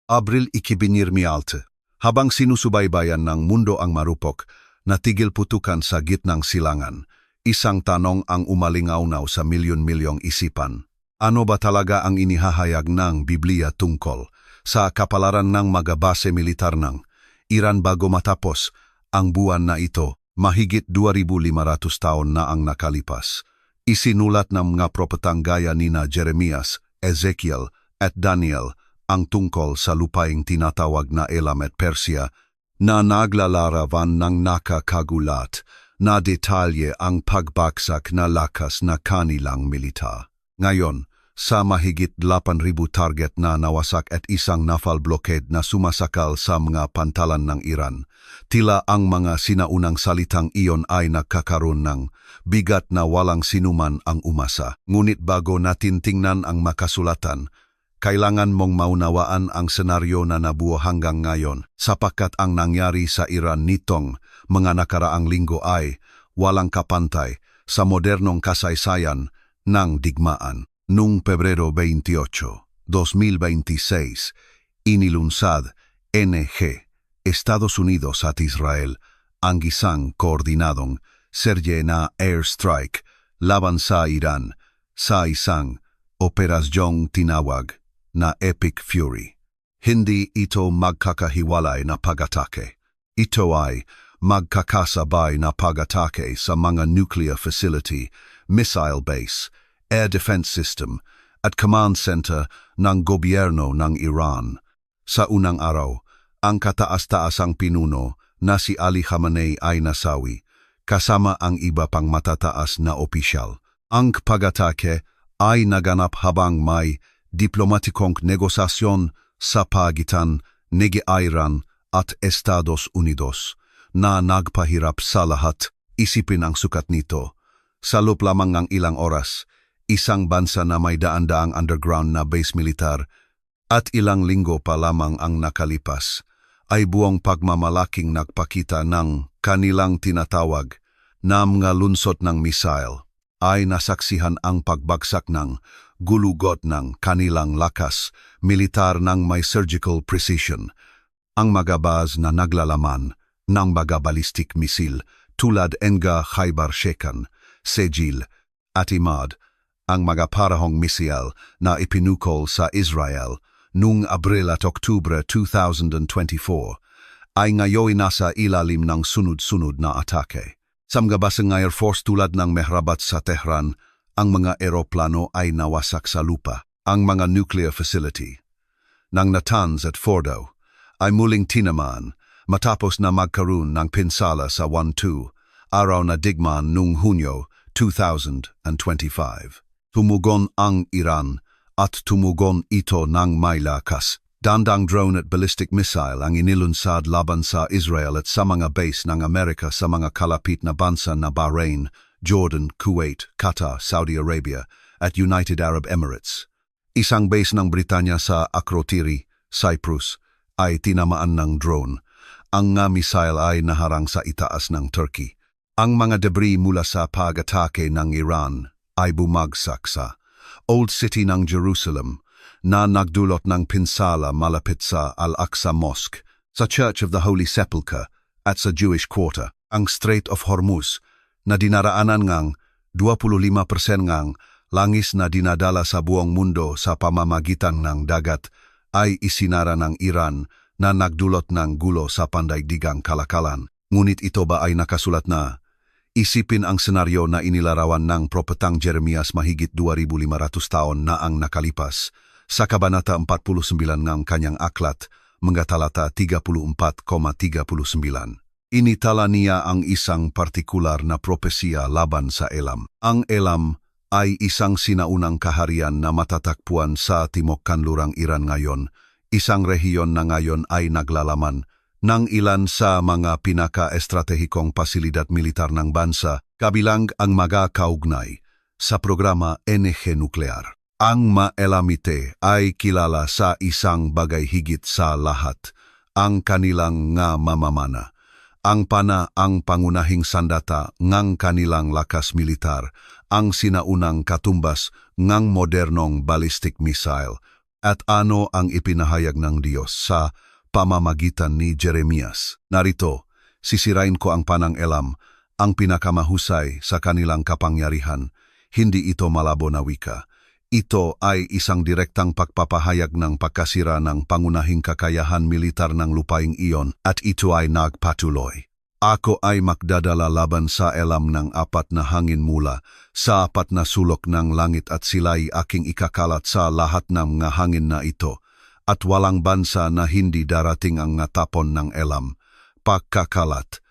Abril 2026. Habang sinusubaybayan ng mundo ang marupok, natigil putukan sa gitnang silangan. Isang tanong ang umalingaw-naw sa milyon-milyong isipan. Ano ba talaga ang inihahayag ng Biblia tungkol sa kapalaran ng mga base militar ng Iran bago matapos ang buwan na ito? Mahigit 2,500 taon na ang nakalipas. Isinulat ng mga propetang gaya nina Jeremias, Ezekiel at Daniel ang tungkol sa lupaing tinatawag na Elam at Persia na naglalarawan ng nakakagulat na detalye ang pagbagsak na lakas na kanilang militar. Ngayon, sa mahigit 8,000 target na nawasak at isang naval blockade na sumasakal sa mga pantalan ng Iran, tila ang mga sinaunang salitang iyon ay nagkakaroon ng bigat na walang sinuman ang umasa. Ngunit bago natin tingnan ang makasulatan, kailangan mong maunawaan ang senaryo na nabuo hanggang ngayon sapagkat ang nangyari sa Iran nitong mga nakaraang linggo ay walang kapantay sa modernong kasaysayan ng digmaan. Noong Pebrero 28, 2026, inilunsad NG, Estados Unidos at Israel ang isang koordinadong serye na airstrike laban sa Iran sa isang operasyong tinawag na Epic Fury. Hindi ito magkakahiwalay na pag-atake. Ito ay magkakasabay na pag-atake sa mga nuclear facility, missile base, air defense system at command center ng gobyerno ng Iran. Sa unang araw, ang kataas-taasang pinuno na si Ali Khamenei ay nasawi, kasama ang iba pang matataas na opisyal. Ang pag-atake ay naganap habang may diplomatikong negosasyon sa pagitan ng Iran at Estados Unidos na nagpahirap sa lahat. Isipin ang sukat nito. Sa loob lamang ng ilang oras, isang bansa na may daan-daang underground na base militar at ilang linggo pa lamang ang nakalipas ay buong pagmamalaking nagpakita ng kanilang tinatawag na mga lunsot ng missile ay nasaksihan ang pagbagsak ng gulugot ng kanilang lakas militar ng may surgical precision. Ang mga base na naglalaman ng mga ballistic missile tulad Enga Khaybar Shekan, Sejil at Imad, ang mga parahong missile na ipinukol sa Israel noong Abril at Oktubre 2024 ay ngayon nasa ilalim ng sunod-sunod na atake. Sa mga basang Air Force tulad ng Mehrabat sa Tehran, ang mga eroplano ay nawasak sa lupa. Ang mga nuclear facility ng Natanz at Fordo ay muling tinamaan matapos na magkaroon ng pinsala sa 1-2 araw na digmaan noong Hunyo 2025. Tumugon ang Iran at tumugon ito ng may lakas. Dandang drone at ballistic missile ang inilunsad laban sa Israel at sa mga base ng Amerika sa mga kalapit na bansa na Bahrain, Jordan, Kuwait, Qatar, Saudi Arabia at United Arab Emirates. Isang base ng Britanya sa Akrotiri, Cyprus ay tinamaan ng drone. Ang nga missile ay naharang sa itaas ng Turkey. Ang mga debris mula sa pag-atake ng Iran ay bumagsak sa Old City ng Jerusalem na nagdulot ng pinsala malapit sa Al-Aqsa Mosque, sa Church of the Holy Sepulchre at sa Jewish Quarter. Ang Strait of Hormuz na dinaraanan ngang 25% ngang langis na dinadala sa buong mundo sa pamamagitan ng dagat ay isinara ng Iran na nagdulot ng gulo sa pandaigdigang kalakalan. Ngunit ito ba ay nakasulat na? Isipin ang senaryo na inilarawan ng propetang Jeremias mahigit 2,500 taon na ang nakalipas sa Kabanata 49 ng kanyang aklat, mga talata 34,39. Initala niya ang isang partikular na propesya laban sa Elam. Ang Elam ay isang sinaunang kaharian na matatagpuan sa timog kanlurang Iran ngayon. Isang rehiyon na ngayon ay naglalaman ng ilan sa mga pinaka-estratehikong pasilidad militar ng bansa, kabilang ang mga kaugnay sa programa NG nuklear. Ang Maelamite ay kilala sa isang bagay higit sa lahat, ang kanilang nga mamamana. Ang pana ang pangunahing sandata ngang kanilang lakas militar, ang sinaunang katumbas ngang modernong ballistic missile, At ano ang ipinahayag ng Diyos sa pamamagitan ni Jeremias? Narito, sisirain ko ang panang-elam, ang pinakamahusay sa kanilang kapangyarihan. Hindi ito malabo na wika. Ito ay isang direktang pagpapahayag ng pagkasira ng pangunahing kakayahan militar ng lupaing iyon at ito ay nagpatuloy. Ako ay magdadala laban sa elam ng 4 na hangin mula sa 4 na sulok ng langit at sila'y aking ikakalat sa lahat ng mga hangin na ito at walang bansa na hindi darating ang natapon ng elam. Pagkakalat,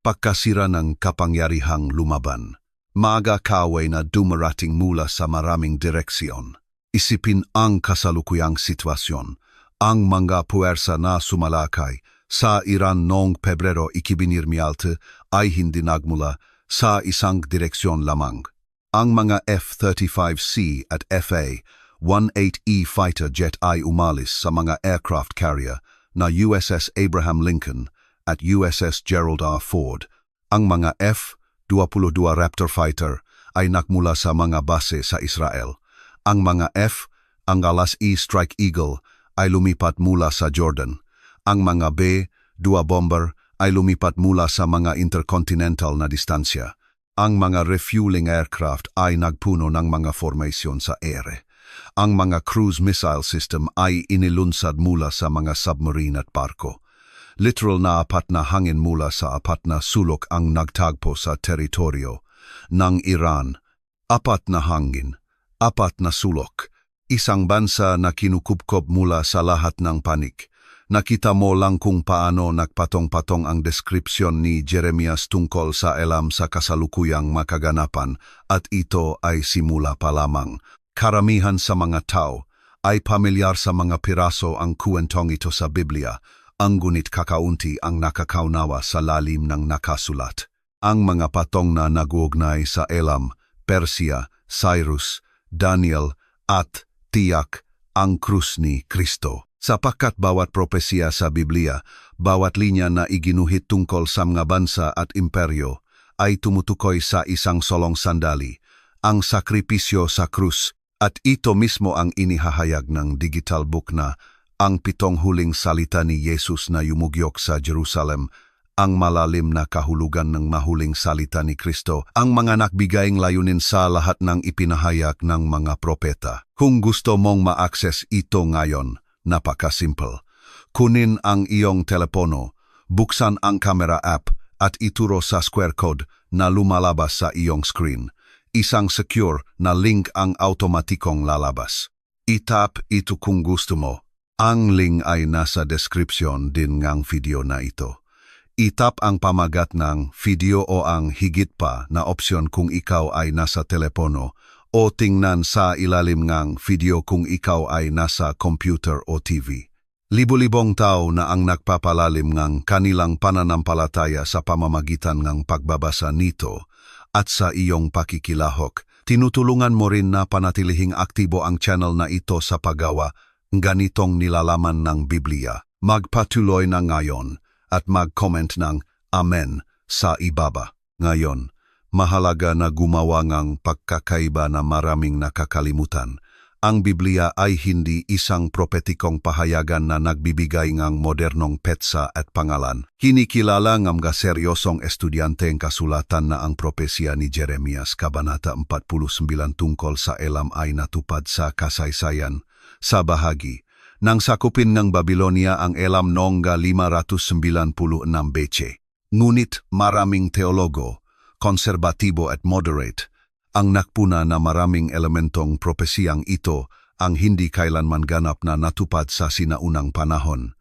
pagkasira ng kapangyarihang lumaban. Maaga kaway na dumarating mula sa maraming direksyon. Isipin ang kasalukuyang sitwasyon. Ang mga puwersa na sumalakay sa Iran noong Pebrero 2024 ay hindi nagmula sa isang direksyon lamang. Ang mga F-35C at FA-18E fighter jet ay umalis sa mga aircraft carrier na USS Abraham Lincoln at USS Gerald R. Ford. Ang mga F-22 Raptor fighter ay nagmula sa mga base sa Israel. Ang mga ang Alas-E Strike Eagle ay lumipat mula sa Jordan. Ang mga B-2 bomber ay lumipat mula sa mga intercontinental na distansya. Ang mga refueling aircraft ay nagpuno ng mga formasyon sa ere. Ang mga cruise missile system ay inilunsad mula sa mga submarine at barko. Literal na 4 na hangin mula sa 4 na sulok ang nagtagpo sa teritoryo ng Iran. 4 na hangin, 4 na sulok. Isang bansa na kinukubkob mula sa lahat ng panik. Nakita mo lang kung paano nagpatong-patong ang deskripsyon ni Jeremias tungkol sa elam sa kasalukuyang makaganapan at ito ay simula pa lamang. Karamihan sa mga tao ay pamilyar sa mga piraso ang kuwentong ito sa Biblia, ang ngunit kakaunti ang nakakaunawa sa lalim ng nakasulat. Ang mga patong na naguugnay sa elam, Persia, Cyrus, Daniel at tiyak ang krus ni Kristo. Sapagkat bawat propesya sa Biblia, bawat linya na iginuhit tungkol sa mga bansa at imperyo ay tumutukoy sa isang solong sandali, ang sakripisyo sa krus, at ito mismo ang inihahayag ng digital book na ang 7 huling salita ni Jesus na yumugyok sa Jerusalem, ang malalim na kahulugan ng mahuling salita ni Kristo, ang mga nagbigayng layunin sa lahat ng ipinahayag ng mga propeta. Kung gusto mong ma-access ito ngayon, napaka-simple. Kunin ang iyong telepono, buksan ang camera app at ituro sa QR code na lumalabas sa iyong screen. Isang secure na link ang automatikong lalabas. Itap ito kung gusto mo. Ang link ay nasa description din ng video na ito. Itap ang pamagat ng video o ang higit pa na opsyon kung ikaw ay nasa telepono o tingnan sa ilalim ng video kung ikaw ay nasa computer o TV. Libo-libong tao na ang nagpapalalim ng kanilang pananampalataya sa pamamagitan ng pagbabasa nito at sa iyong pakikilahok. Tinutulungan mo rin na panatilihing aktibo ang channel na ito sa paggawa ganitong nilalaman ng Biblia. Magpatuloy na ngayon at mag-comment ng Amen sa ibaba. Ngayon, mahalaga na gumawa ng pagkakaiba na maraming nakakalimutan. Ang Biblia ay hindi isang propetikong pahayagan na nagbibigay ng modernong petsa at pangalan. Kinikilala ng mga seryosong estudyante ang kasulatan na ang propesya ni Jeremias Kabanata 49 tungkol sa elam ay natupad sa kasaysayan. Sa bahagi, nang sakupin ng Babylonia ang elam noong 596 BC. Ngunit maraming teologo, konserbatibo at moderate, ang nakpuna na maraming elementong propesiyang ito ang hindi kailanman ganap na natupad sa sinaunang panahon.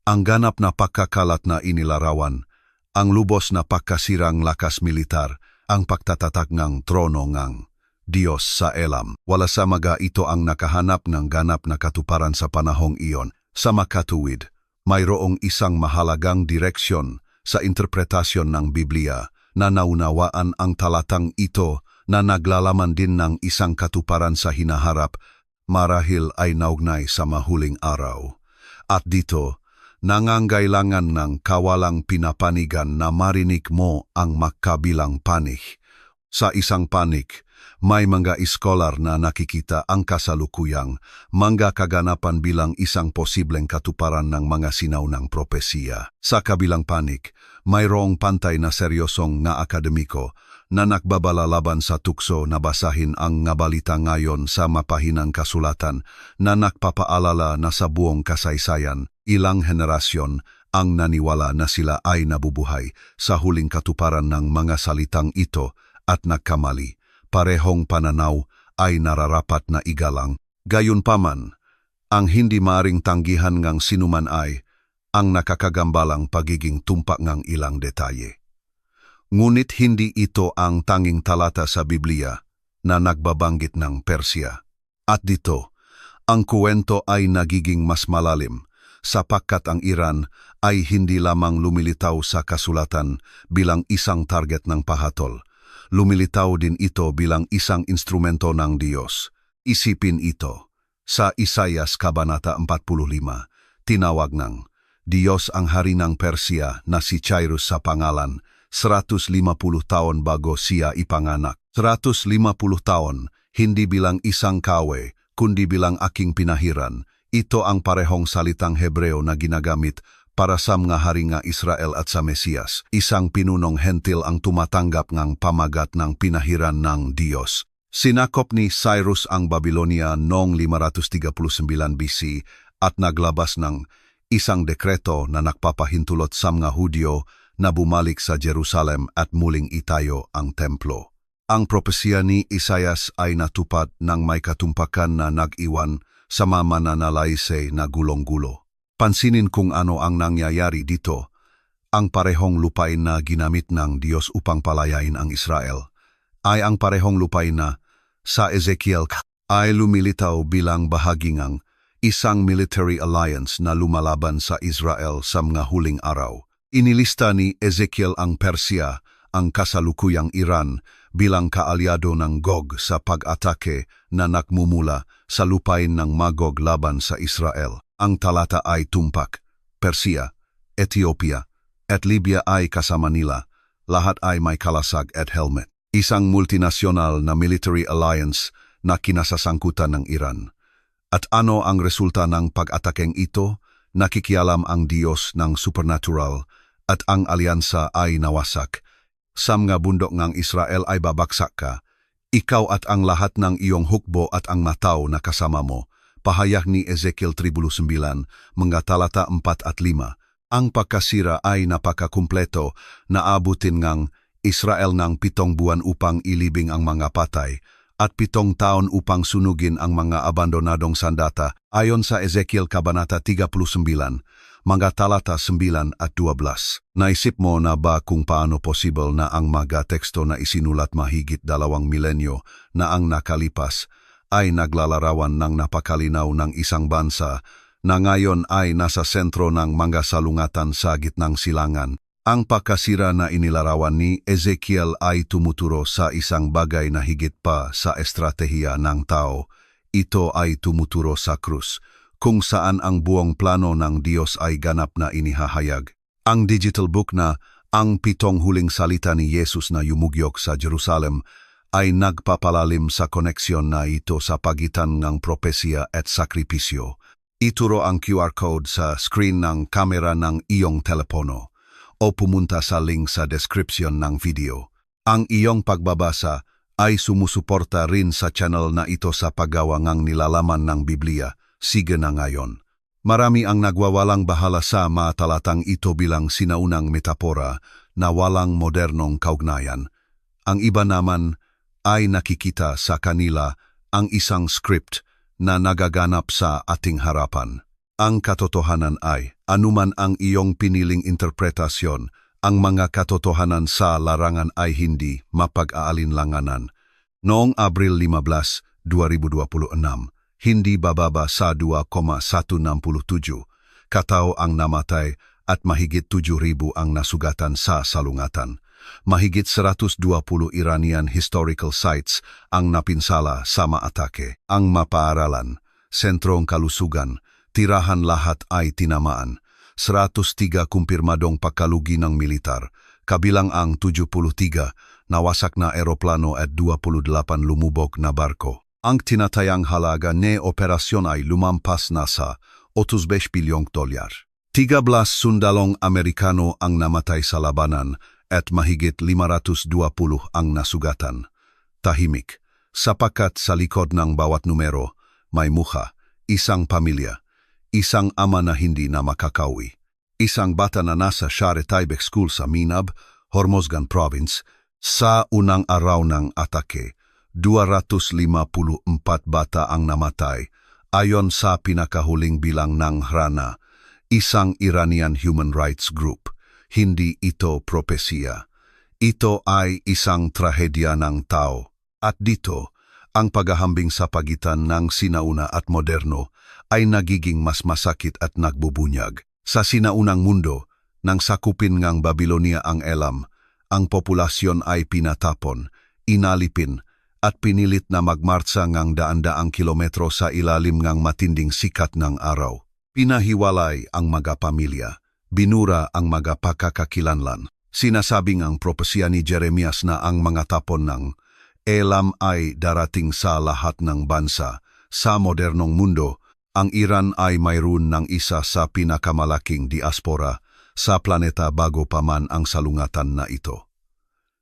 Ang ganap na pagkakalat na inilarawan, ang lubos na pagkasirang lakas militar, ang pagtatatag ng trono ng Diyos sa elam. Wala sa mga ito ang nakahanap ng ganap na katuparan sa panahong iyon. Sa makatuwid, mayroong isang mahalagang direksyon sa interpretasyon ng Biblia na naunawaan ang talatang ito na naglalaman din ng isang katuparan sa hinaharap marahil ay naugnay sa mahuling araw. At dito, nangangailangan ng kawalang pinapanigan na marinig mo ang magkabilang panig. Sa isang panig, May mga iskolar na nakikita ang kasalukuyang mga kaganapan bilang isang posibleng katuparan ng mga sinaunang propesiya. Sa kabilang panig, mayroong pantay na seryosong nga akademiko na nakbabalalaban sa tukso na basahin ang nga balita ngayon sa mapahinang kasulatan na nakpapaalala na sa buong kasaysayan, ilang henerasyon ang naniwala na sila ay nabubuhay sa huling katuparan ng mga salitang ito at nagkamali. Parehong pananaw ay nararapat na igalang. Gayunpaman, ang hindi maaring tanggihan ngang sinuman ay ang nakakagambalang pagiging tumpak ngang ilang detalye. Ngunit hindi ito ang tanging talata sa Biblia na nagbabanggit ng Persya. At dito, ang kuwento ay nagiging mas malalim sapagkat ang Iran ay hindi lamang lumilitaw sa kasulatan bilang isang target ng pahatol. Lumilitaw din ito bilang isang instrumento ng Diyos. Isipin ito. Sa Isaias Kabanata 45, tinawag ng Diyos ang hari ng Persya na si Cyrus sa pangalan, 150 taon bago siya ipanganak. 150 taon, hindi bilang isang kawe, kundi bilang aking pinahiran. Ito ang parehong salitang Hebreo na ginagamit para sa mga hari nga Israel at sa Mesiyas, isang pinunong hentil ang tumatanggap ng pamagat ng pinahiran ng Diyos. Sinakop ni Cyrus ang Babylonia noong 539 BC at naglabas ng isang dekreto na nagpapahintulot sa mga Hudyo na bumalik sa Jerusalem at muling itayo ang templo. Ang propesya ni Isaias ay natupad ng may katumpakan na nag-iwan sa mamananalayse na gulong-gulo. Pansinin kung ano ang nangyayari dito. Ang parehong lupain na ginamit ng Diyos upang palayain ang Israel ay ang parehong lupain na sa Ezekiel ay lumilitaw bilang bahagi ng isang military alliance na lumalaban sa Israel sa mga huling araw. Inilista ni Ezekiel ang Persya, ang kasalukuyang Iran, bilang kaalyado ng Gog sa pag-atake na nakmumula sa lupain ng Magog laban sa Israel. Ang talata ay tumpak. Persya, Ethiopia, at Libya ay kasama nila. Lahat ay may kalasag at helmet. Isang multinasyonal na military alliance na kinasasangkutan ng Iran. At ano ang resulta ng pag-atakeng ito? Nakikialam ang Diyos ng supernatural at ang alyansa ay nawasak. Sa mga bundok ng Israel ay babaksak ka. Ikaw at ang lahat ng iyong hukbo at ang mataw na kasama mo. Pahayag ni Ezekiel 39, mga talata 4 at 5. Ang pagkasira ay napakakumpleto na abutin ngang Israel ng 7 buwan upang ilibing ang mga patay at 7 taon upang sunugin ang mga abandonadong sandata ayon sa Ezekiel Kabanata 39, mga talata 9 at 12. Naisip mo na ba kung paano possible na ang mga teksto na isinulat mahigit 2 milenyo na ang nakalipas ay naglalarawan ng napakalinaw ng isang bansa na ngayon ay nasa sentro ng mga salungatan sa gitnang silangan. Ang pagkasira na inilarawan ni Ezekiel ay tumuturo sa isang bagay na higit pa sa estratehiya ng tao. Ito ay tumuturo sa krus, kung saan ang buong plano ng Diyos ay ganap na inihahayag. Ang digital book na Ang 7 Huling Salita ni Jesus na Yumugyok sa Jerusalem ay nagpapalalim sa koneksyon na ito sa pagitan ng propesya at sakripisyo. Ituro ang QR code sa screen ng kamera ng iyong telepono o pumunta sa link sa description ng video. Ang iyong pagbabasa ay sumusuporta rin sa channel na ito sa paggawa ng nilalaman ng Biblia. Sige na ngayon. Marami ang nagwawalang bahala sa mga talatang ito bilang sinaunang metapora na walang modernong kaugnayan. Ang iba naman ay nakikita sa kanila ang isang script na nagaganap sa ating harapan. Ang katotohanan ay, anuman ang iyong piniling interpretasyon, ang mga katotohanan sa larangan ay hindi mapag-aalinlanganan. Noong Abril 15, 2026, hindi bababa sa 2,167 katao ang namatay at mahigit 7,000 ang nasugatan sa salungatan. Mahigit 120 Iranian historical sites ang napinsala sa maatake. Ang mapaaralan, sentrong kalusugan, tirahan lahat ay tinamaan. 103 kumpirmadong pagkalugi ng militar, kabilang ang 73 nawasak na eroplano at 28 lumubog na barko. Ang tinatayang halaga ni operasyon ay lumampas na sa 20 bilyong dolyar. 13 sundalong Amerikano ang namatay sa labanan at mahigit 520 ang nasugatan. Tahimik, sapagkat sa likod ng bawat numero may mukha, isang pamilya, isang ama na hindi na makakawi, isang bata na nasa Share Taibek School sa Minab, Hormozgan Province, sa unang araw ng atake. 254 bata ang namatay ayon sa pinakahuling bilang ng HRANA, isang Iranian human rights group. Hindi ito propesiya. Ito ay isang trahedya ng tao. At dito, ang paghahambing sa pagitan ng sinauna at moderno ay nagiging mas masakit at nagbubunyag. Sa sinaunang mundo, nang sakupin ngang Babylonia ang Elam, ang populasyon ay pinatapon, inalipin, at pinilit na magmartsa ngang daan-daang kilometro sa ilalim ngang matinding sikat ng araw. Pinahiwalay ang mga pamilya, binura ang mga pakakakilanlan. Sinasabing ang propesya ni Jeremias na ang mga tapon ng Elam ay darating sa lahat ng bansa. Sa modernong mundo, ang Iran ay mayroon ng isa sa pinakamalaking diaspora sa planeta bago pa man ang salungatan na ito.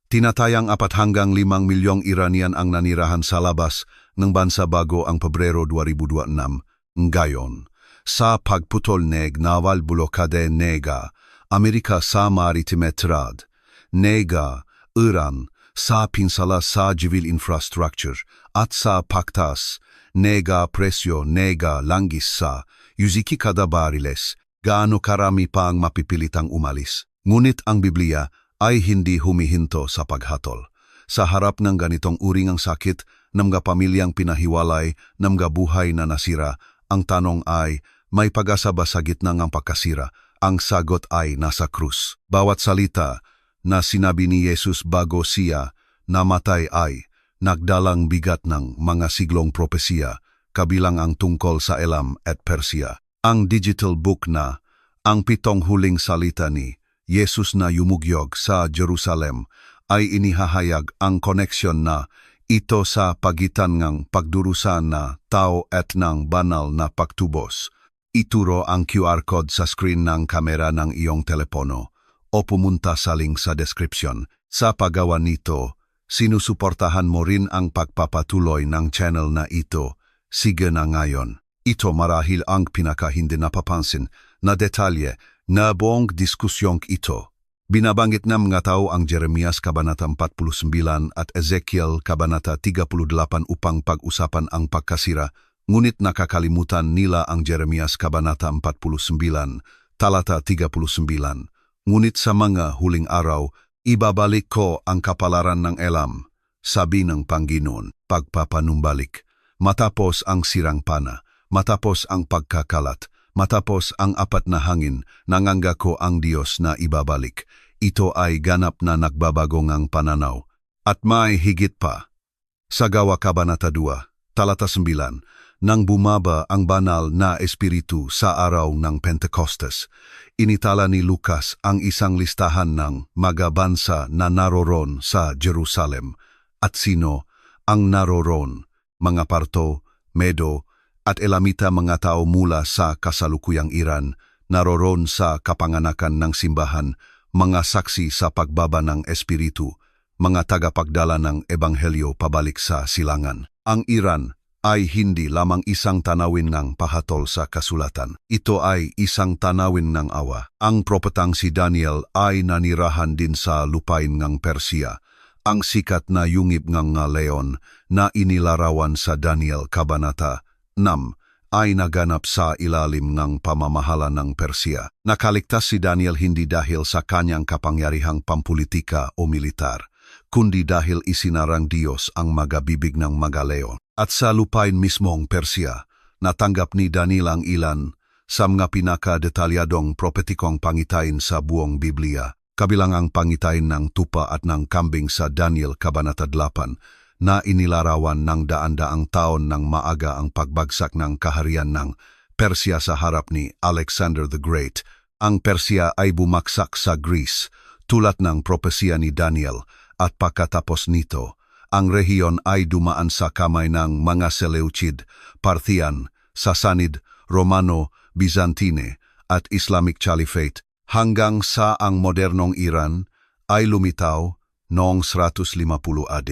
Tinatayang 4 hanggang 5 milyong Iranian ang nanirahan sa labas ng bansa bago ang Pebrero 2026. Ngayon, sa pagputol ng naval blokade nega, Amerika sa maritime trade, nega, Iran, sa pinsala sa civil infrastructure at sa paktas, nega presyo nega langis sa Yuziki kada bariles, gaano karami pa ang mapipilitang umalis. Ngunit ang Biblia ay hindi humihinto sa paghatol. Sa harap ng ganitong uring ang sakit, ng mga pamilyang pinahiwalay, ng mga buhay na nasira, ang tanong ay, may pag-asa ba sa gitna ng pagkasira? Ang sagot ay nasa krus. Bawat salita na sinabi ni Jesus bago siya namatay ay nagdalang bigat ng mga siglong propesiya, kabilang ang tungkol sa Elam at Persia. Ang digital book na ang 7 huling salita ni Jesus na yumugyog sa Jerusalem ay inihahayag ang koneksyon na ito sa pagitan ng pagdurusa na tao at ng banal na pagtubos. Ituro ang QR code sa screen ng kamera ng iyong telepono o pumunta sa link sa description. Sa paggawa nito, sinusuportahan mo rin ang pagpapatuloy ng channel na ito. Sige na ngayon. Ito marahil ang pinaka hindi napapansin na detalye na buong diskusyong ito. Binabanggit ng mga tao ang Jeremias Kabanata 49 at Ezekiel Kabanata 38 upang pag-usapan ang pagkasira, ngunit nakakalimutan nila ang Jeremias Kabanata 49, talata 39. Ngunit sa mga huling araw, ibabalik ko ang kapalaran ng Elam, sabi ng Panginoon, pagpapanumbalik. Matapos ang sirang pana, matapos ang pagkakalat, matapos ang 4 na hangin, nangangako ang Diyos na ibabalik. Ito ay ganap na nagbabago ngang pananaw. At may higit pa. Sa Gawa Kabanata 2, talata 9, nang bumaba ang banal na espiritu sa araw ng Pentecostes, initala ni Lucas ang isang listahan ng mga bansa na naroon sa Jerusalem. At sino ang naroon? Mga Parto, Medo, at Elamita, mga tao mula sa kasalukuyang Iran, naroon sa kapanganakan ng simbahan, mga saksi sa pagbaba ng espiritu, mga tagapagdala ng ebanghelyo pabalik sa silangan. Ang Iran ay hindi lamang isang tanawin ng pahatol sa kasulatan. Ito ay isang tanawin ng awa. Ang propetang si Daniel ay nanirahan din sa lupain ng Persia. Ang sikat na yungib ng leon na inilarawan sa Daniel Kabanata 6 ay naganap sa ilalim ng pamamahala ng Persia. Nakaligtas si Daniel hindi dahil sa kanyang kapangyarihang pampulitika o militar, kundi dahil isinarang Diyos ang mga bibig ng mga leon. At sa lupain mismong Persia, natanggap ni Daniel ang ilan sa mga pinaka-detalyadong propetikong pangitain sa buong Biblia, kabilang ang pangitain ng tupa at ng kambing sa Daniel Kabanata 8, na inilarawan ng daan-daang taon ng maaga ang pagbagsak ng kaharian ng Persia sa harap ni Alexander the Great. Ang Persia ay bumaksak sa Greece, tulad ng propesya ni Daniel, at pagkatapos nito, ang rehiyon ay dumaan sa kamay ng mga Seleucid, Parthian, Sassanid, Romano, Byzantine at Islamic Caliphate hanggang sa ang modernong Iran ay lumitaw noong 150 AD.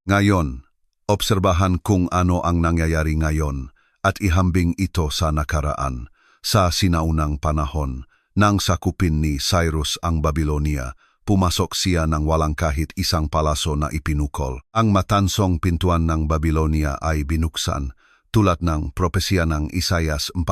Ngayon, obserbahan kung ano ang nangyayari ngayon at ihambing ito sa nakaraan, sa sinaunang panahon, nang sakupin ni Cyrus ang Babylonia. Pumasok siya ng walang kahit isang palaso na ipinukol. Ang matansong pintuan ng Babylonia ay binuksan, tulad ng propesya ng Isaias 45.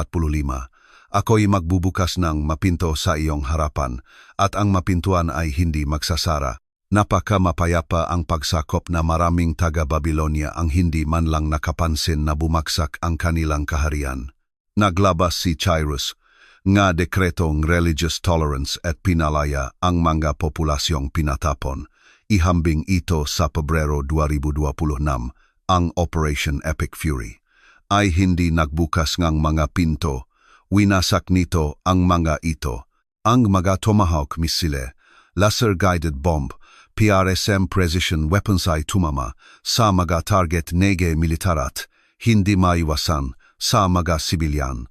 Ako'y magbubukas ng mapinto sa iyong harapan, at ang mapintuan ay hindi magsasara. Napakamapayapa ang pagsakop na maraming taga-Babylonia ang hindi man lang nakapansin na bumagsak ang kanilang kaharian. Naglabas si Cyrus nga dekretong religious tolerance at pinalaya ang mga populasyong pinatapon. Ihambing ito sa Pebrero 2026, ang Operation Epic Fury. Ay hindi nagbukas ngang mga pinto, winasak nito ang mga ito. Ang mga Tomahawk missile, laser-guided bomb, PRSM precision weapons ay tumama sa mga target nege militarat, hindi maiwasan sa mga sibilyan.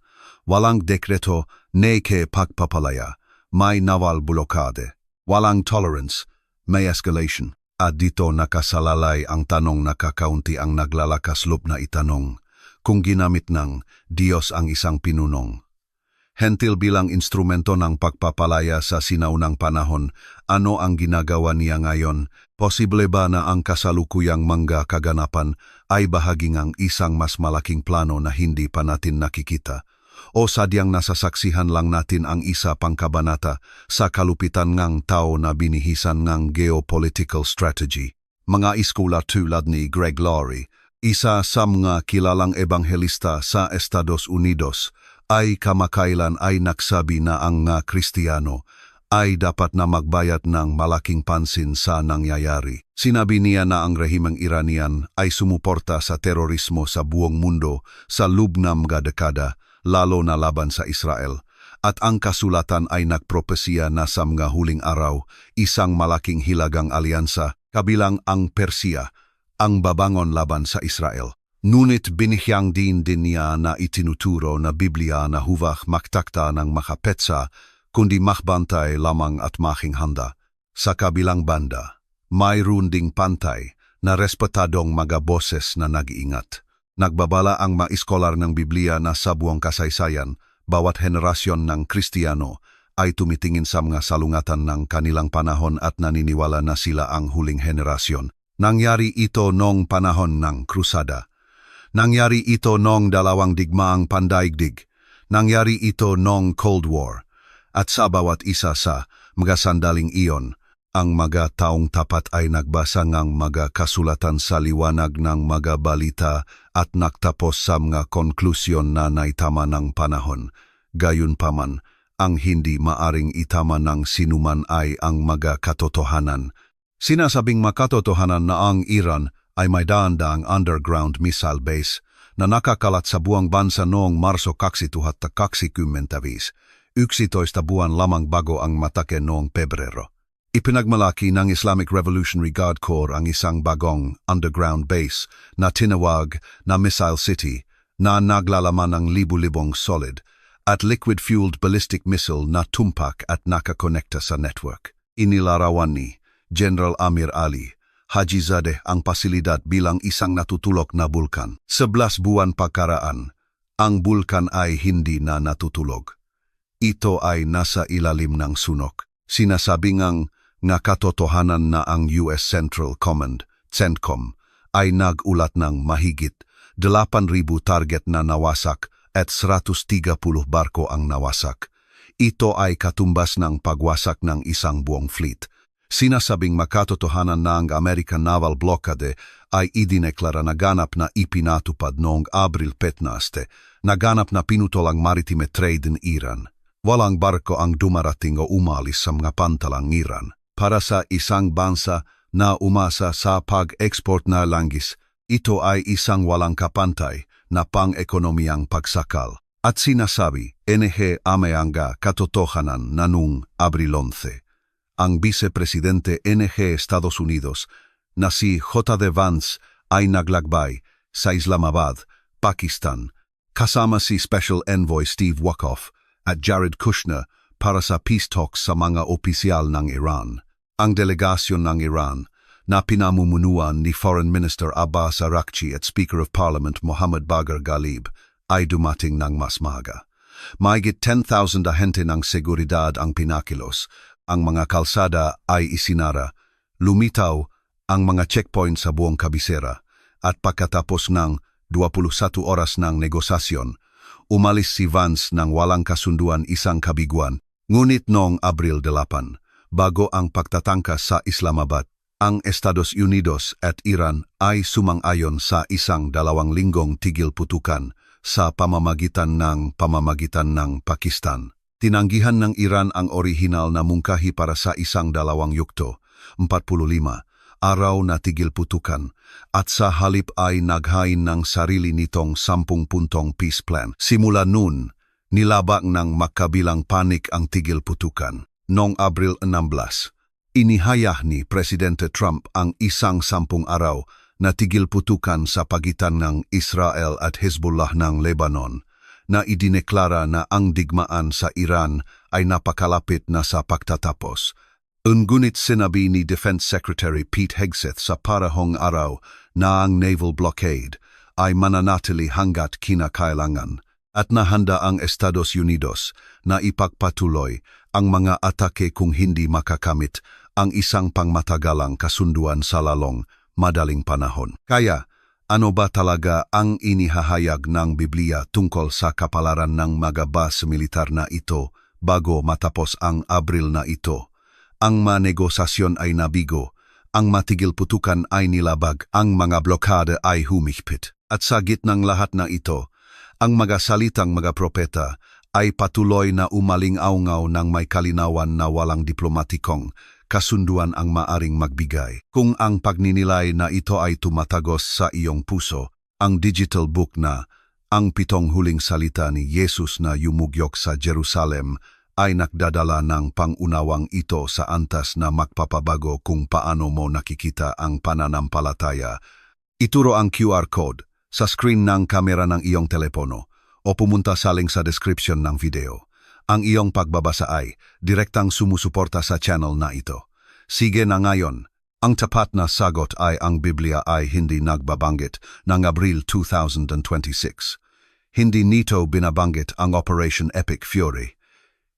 Walang dekreto neke pagpapalaya, may naval blokade. Walang tolerance, may escalation. At dito nakasalalay ang tanong na kakaunti ang naglalakas loob na itanong kung ginamit ng Diyos ang isang pinunong. Hentil bilang instrumento ng pagpapalaya sa sinaunang panahon, ano ang ginagawa niya ngayon? Posible ba na ang kasalukuyang mga kaganapan ay bahagi ng isang mas malaking plano na hindi pa natin nakikita? O sadyang nasasaksihan lang natin ang isa pang kabanata sa kalupitan ngang tao na binihisan ng geopolitical strategy? Mga iskula tulad ni Greg Laurie, isa sa mga kilalang ebanghelista sa Estados Unidos, ay kamakailan ay nagsabi na ang mga Kristiyano ay dapat na magbayad ng malaking pansin sa nangyayari. Sinabi niya na ang rehimeng Iranian ay sumuporta sa terorismo sa buong mundo sa loob ng mga dekada, lalo na laban sa Israel, at ang kasulatan ay nagpropesya na sa mga huling araw, isang malaking hilagang alyansa, kabilang ang Persia, ang babangon laban sa Israel. Ngunit binihyang din niya na itinuturo na Biblia na huwag magtakta ng makapetsa, kundi makbantay lamang at making handa. Sa kabilang banda, mayroon ding pantay na respetadong mga boses na nag-iingat. Nagbabala ang mga iskolar ng Biblia na sa buong kasaysayan, bawat henerasyon ng Kristiyano ay tumitingin sa mga salungatan ng kanilang panahon at naniniwala na sila ang huling henerasyon. Nangyari ito noong panahon ng krusada. Nangyari ito noong dalawang digmaang pandaigdig. Nangyari ito noong Cold War. At sa bawat isa sa mga sandaling iyon, ang mga taong tapat ay nagbasa ng mga kasulatan sa liwanag ng mga balita at nagtapos sa mga konklusyon na naitama ng panahon. Gayunpaman, ang hindi maaring itama ng sinuman ay ang mga katotohanan. Sinasabing makatotohanan na ang Iran ay may daang underground missile base na nakakalat sa buong bansa noong Marso 2025, 11 buwan lamang bago ang matake noong Pebrero. Ipinagmalaki ng Islamic Revolutionary Guard Corps ang isang bagong underground base na tinawag na Missile City na naglalaman ng libu-libong solid at liquid-fueled ballistic missile na tumpak at nakakonekta sa network. Inilarawan ni General Amir Ali Hajizadeh ang pasilidad bilang isang natutulog na bulkan. 11 buwan pagkaraan, ang bulkan ay hindi na natutulog. Ito ay nasa ilalim ng sunok. Sinasabing nga katotohanan na ang US Central Command, CENTCOM, ay nagulat ng mahigit 8,000 target na nawasak at 130 barko ang nawasak. Ito ay katumbas ng pagwasak ng isang buong fleet. Sinasabing makatotohanan na ang American Naval Blockade ay idineklara na ganap na ipinatupad noong Abril 15, na ganap na pinutol ang maritime trade in Iran. Walang barko ang dumarating o umalis sa mga pantalang Iran. Para sa isang bansa na umasa sa pag-export na langis, ito ay isang walang kapantay na pang-ekonomiyang pagsakal. At sinasabi, NG Ameanga katotohanan na noong Abril 11. ang Vice Presidente NG Estados Unidos na si J.D. Vance ay naglagbay sa Islamabad, Pakistan, kasama si Special Envoy Steve Witkoff at Jared Kushner para sa peace talks sa mga opisyal ng Iran. Ang delegasyon ng Iran na pinamumunuan ni Foreign Minister Abbas Araghchi at Speaker of Parliament Mohammad Bagher Ghalib ay dumating ng mas maaga. Mahigit 10,000 ahente ng seguridad ang pinakilos, ang mga kalsada ay isinara, lumitaw ang mga checkpoint sa buong kabisera, at pagkatapos ng 21 oras ng negosasyon, umalis si Vance ng walang kasunduan isang kabiguan, ngunit noong Abril 8, bago ang pagtatangka sa Islamabad, ang Estados Unidos at Iran ay sumang-ayon sa isang 2 linggong tigil putukan sa pamamagitan ng Pakistan. Tinanggihan ng Iran ang orihinal na mungkahi para sa isang 2 yugto, 45 araw na tigil putukan, at sa halip ay naghain ng sarili nitong 10-puntong peace plan. Simula noon, nilabak ng magkabilang panik ang tigil putukan. Noong Abril 16, inihayag ni Presidente Trump ang isang 10 araw na tigil putukan sa pagitan ng Israel at Hezbollah ng Lebanon, na idineklara na ang digmaan sa Iran ay napakalapit na sa pagtatapos. Ngunit sinabi ni Defense Secretary Pete Hegseth sa parahong araw na ang naval blockade ay mananatili hanggat kinakailangan, at nahanda ang Estados Unidos na ipagpatuloy ang mga atake kung hindi makakamit ang isang pangmatagalang kasunduan sa lalong madaling panahon. Kaya, ano ba talaga ang inihahayag ng Biblia tungkol sa kapalaran ng mga base militar na ito bago matapos ang Abril na ito? Ang manegosasyon ay nabigo, ang matigil putukan ay nilabag, ang mga blokade ay humihpit. At sa gitnang lahat na ito, ang mga salitang mga propeta ay patuloy na umaling-aungaw ng may kalinawan na walang diplomatikong kasunduan ang maaring magbigay. Kung ang pagninilay na ito ay tumatagos sa iyong puso, ang digital book na Ang 7 Huling Salita ni Jesus na Yumugyok sa Jerusalem ay nagdadala ng pangunawang ito sa antas na magpapabago kung paano mo nakikita ang pananampalataya. Ituro ang QR code sa screen ng kamera ng iyong telepono o pumunta sa link sa description ng video. Ang iyong pagbabasa ay direktang sumusuporta sa channel na ito. Sige na ngayon. Ang tapat na sagot ay ang Biblia ay hindi nagbabanggit ng Abril 2026. Hindi nito binabanggit ang Operation Epic Fury.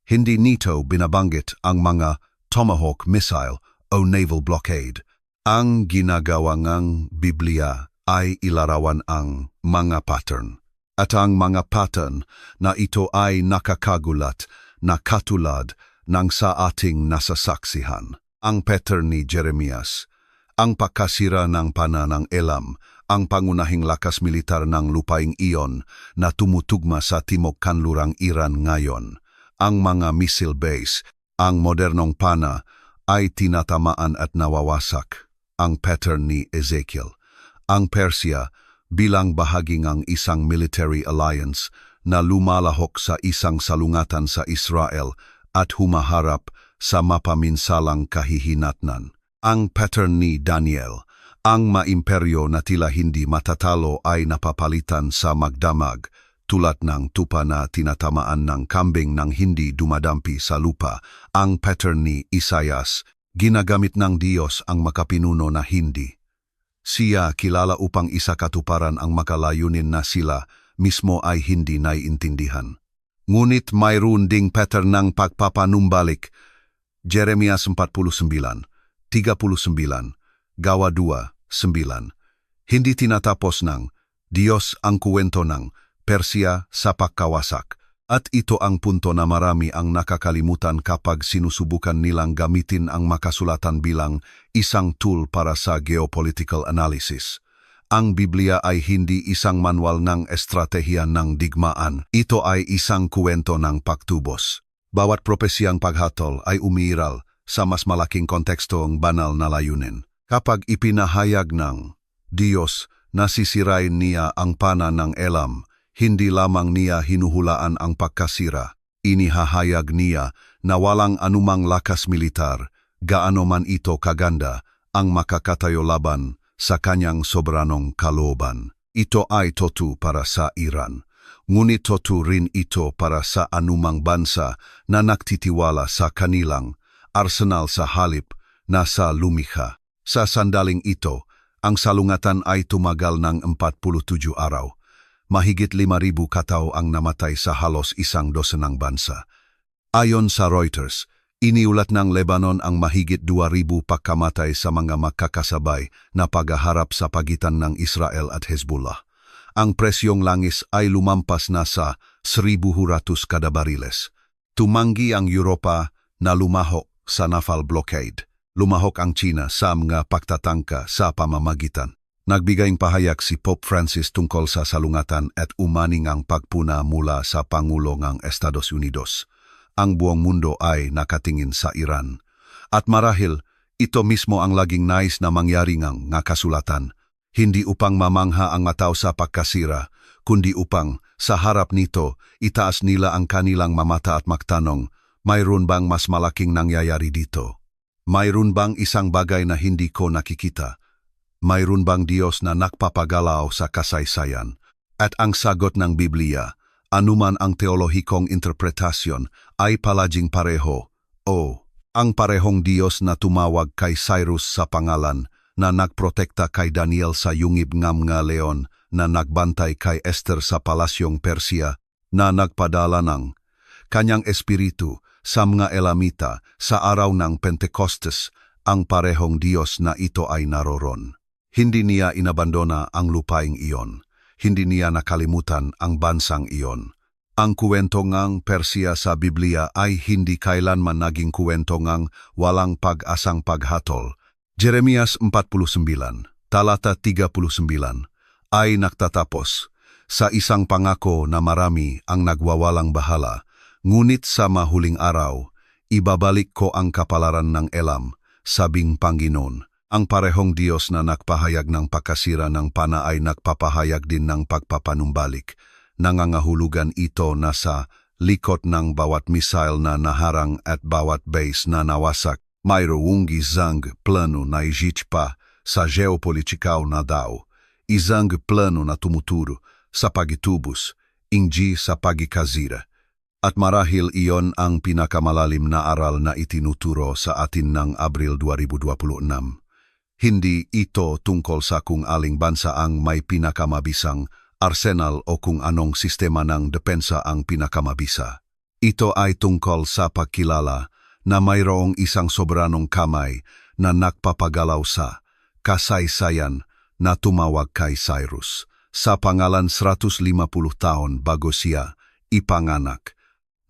Hindi nito binabanggit ang mga Tomahawk missile o naval blockade. Ang ginagawa ng Biblia ay ilarawan ang mga pattern. At ang mga pattern na ito ay nakakagulat na katulad ng sa ating nasasaksihan. Ang pattern ni Jeremias, ang pagkasira ng pananang Elam, ang pangunahing lakas militar ng lupaing iyon na tumutugma sa timog kanlurang Iran ngayon. Ang mga missile base, ang modernong pana ay tinatamaan at nawawasak. Ang pattern ni Ezekiel, ang Persia, bilang bahagi ng isang military alliance na lumalahok sa isang salungatan sa Israel at humaharap sa mapaminsalang kahihinatnan. Ang pattern ni Daniel, ang maimperyo na tila hindi matatalo ay napapalitan sa magdamag tulad ng tupa na tinatamaan ng kambing ng hindi dumadampi sa lupa. Ang pattern ni Isaias, ginagamit ng Diyos ang makapinuno na hindi. Siya kilala upang isakatuparan ang makalayunin na sila mismo ay hindi naiintindihan. Ngunit mayroon ding pattern ng pagpapanumbalik. Jeremias 49, 39, Gawa 2:9. Hindi tinatapos ng Diyos ang kuwento ng Persia sa pagkawasak. At ito ang punto na marami ang nakakalimutan kapag sinusubukan nilang gamitin ang makasulatan bilang isang tool para sa geopolitical analysis. Ang Biblia ay hindi isang manual ng estratehiya ng digmaan. Ito ay isang kuwento ng pagtubos. Bawat propesiyang paghatol ay umiiral sa mas malaking konteksto ng banal na layunin. Kapag ipinahayag ng Diyos na sisirain niya ang pana ng Elam, hindi lamang niya hinuhulaan ang pagkasira, inihahayag niya na walang anumang lakas militar, gaano man ito kaganda ang makakatayo laban sa kanyang soberanong kalooban. Ito ay totu para sa Iran. Ngunit totu rin ito para sa anumang bansa na nagtitiwala sa kanilang arsenal sa halip na sa lumikha. Sa sandaling ito, ang salungatan ay tumagal ng 47 araw. Mahigit 5,000 katao ang namatay sa halos 12 bansa. Ayon sa Reuters, iniulat ng Lebanon ang mahigit 2,000 pagkamatay sa mga magkakasabay na paghaharap sa pagitan ng Israel at Hezbollah. Ang presyong langis ay lumampas na sa 1,100 kada bariles. Tumanggi ang Europa na lumahok sa naval blockade. Lumahok ang China sa mga pagtatangka sa pamamagitan. Nagbigayng pahayag si Pope Francis tungkol sa salungatan at umaning ang pagpuna mula sa Pangulo ng Estados Unidos. Ang buong mundo ay nakatingin sa Iran. At marahil, ito mismo ang laging nais na mangyari ng kasulatan. Hindi upang mamangha ang mataw sa pagkasira, kundi upang, sa harap nito, itaas nila ang kanilang mamata at magtanong, mayroon bang mas malaking nangyayari dito? Mayroon bang isang bagay na hindi ko nakikita? Mayroon bang Diyos na nagpapagalaw sa kasaysayan? At ang sagot ng Biblia, anuman ang teolohikong interpretasyon, ay palaging pareho. Ang parehong Diyos na tumawag kay Cyrus sa pangalan, na nagprotekta kay Daniel sa yungib ng mga leon, na nagbantay kay Esther sa palasyong Persia, na nagpadala ng kanyang espiritu sa mga Elamita sa araw ng Pentecostes, ang parehong Diyos na ito ay naroon. Hindi niya inabandona ang lupaing iyon. Hindi niya nakalimutan ang bansang iyon. Ang kwento ng Persia sa Biblia ay hindi kailanman naging kwento ng walang pag-asang paghatol. Jeremias 49, talata 39, ay nagtatapos sa isang pangako na marami ang nagwawalang bahala, ngunit sa mahuling araw, ibabalik ko ang kapalaran ng Elam, sabing Panginoon. Ang parehong Diyos na nagpahayag ng pagkasira ng pana ay nagpapahayag din ng pagpapanumbalik. Nangangahulugan ito na sa likod ng bawat missile na naharang at bawat base na nawasak. Mayroong isang plano na higit pa sa geopolitikaw na daw, isang plano na tumuturo sa pagitubos, hindi sa pagkikasira. At marahil iyon ang pinakamalalim na aral na itinuturo sa atin ng Abril 2026. Hindi ito tungkol sa kung aling bansa ang may pinakamabisang arsenal o kung anong sistema ng depensa ang pinakamabisa. Ito ay tungkol sa pagkilala na mayroong isang soberanong kamay na nagpapagalaw sa kasaysayan na tumawag kay Cyrus. Sa pangalan 150 taon bago siya ipanganak,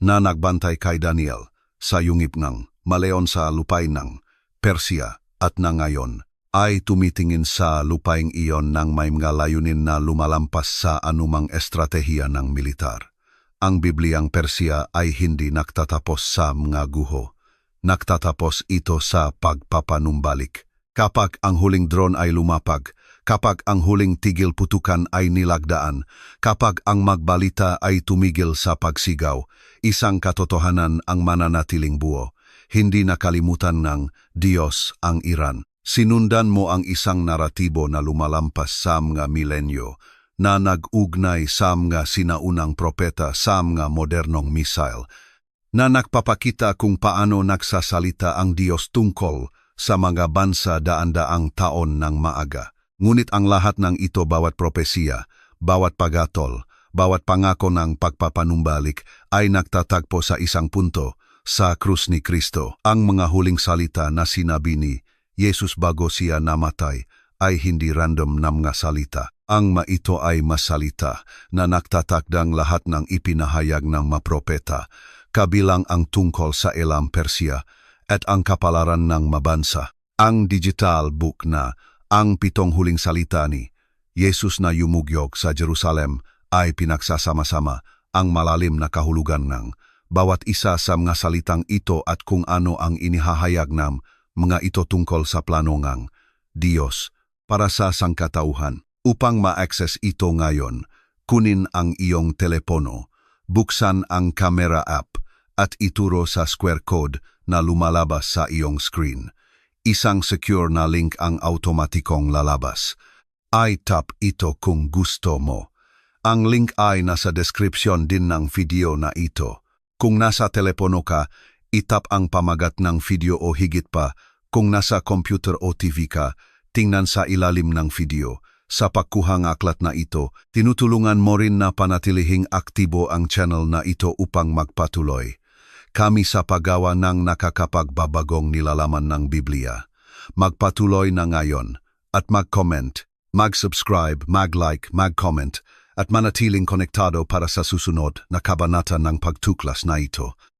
na nagbantay kay Daniel sa yungib ng maleon sa lupain ng Persia at na ngayon ay tumitingin sa lupaing iyon ng may mga layunin na lumalampas sa anumang estratehiya ng militar. Ang Bibliang Persia ay hindi nagtatapos sa mga guho. Nagtatapos ito sa pagpapanumbalik. Kapag ang huling drone ay lumapag, kapag ang huling tigil putukan ay nilagdaan, kapag ang magbalita ay tumigil sa pagsigaw, isang katotohanan ang mananatiling buo. Hindi nakalimutan ng Diyos ang Iran. Sinundan mo ang isang naratibo na lumalampas sa mga milenyo, na nag-ugnay sa mga sinaunang propeta sa mga modernong missile, na nagpapakita kung paano nagsasalita ang Diyos tungkol sa mga bansa daan-daang taon ng maaga. Ngunit ang lahat ng ito, bawat propesiya, bawat pagatol, bawat pangako ng pagpapanumbalik ay nagtatagpo sa isang punto, sa krus ni Kristo. Ang mga huling salita na sinabi ni Jesus bago siya namatay ay hindi random na mga salita. Ang ito ay masalita na nagtatakdang lahat ng ipinahayag ng mapropeta, kabilang ang tungkol sa Elam Persia at ang kapalaran ng mabansa. Ang digital book na ang 7 huling salita ni Jesus na yumugyog sa Jerusalem ay pinagsasama-sama ang malalim na kahulugan ng bawat isa sa mga salitang ito at kung ano ang inihahayag ng mga ito tungkol sa plano ng Diyos para sa sangkatauhan. Upang ma-access ito ngayon, kunin ang iyong telepono, buksan ang camera app at ituro sa square code na lumalabas sa iyong screen. Isang secure na link ang automatikong lalabas. I-tap ito kung gusto mo. Ang link ay nasa description din ng video na ito. Kung nasa telepono ka, itap ang pamagat ng video o higit pa. Kung nasa computer o TV ka, tingnan sa ilalim ng video. Sa pagkuhang aklat na ito, tinutulungan mo rin na panatilihing aktibo ang channel na ito upang magpatuloy. Kami sa paggawa ng nakakapagbabagong nilalaman ng Biblia. Magpatuloy na ngayon at mag-comment, mag-subscribe, mag-like, mag-comment at manatiling konektado para sa susunod na kabanata ng pagtuklas na ito.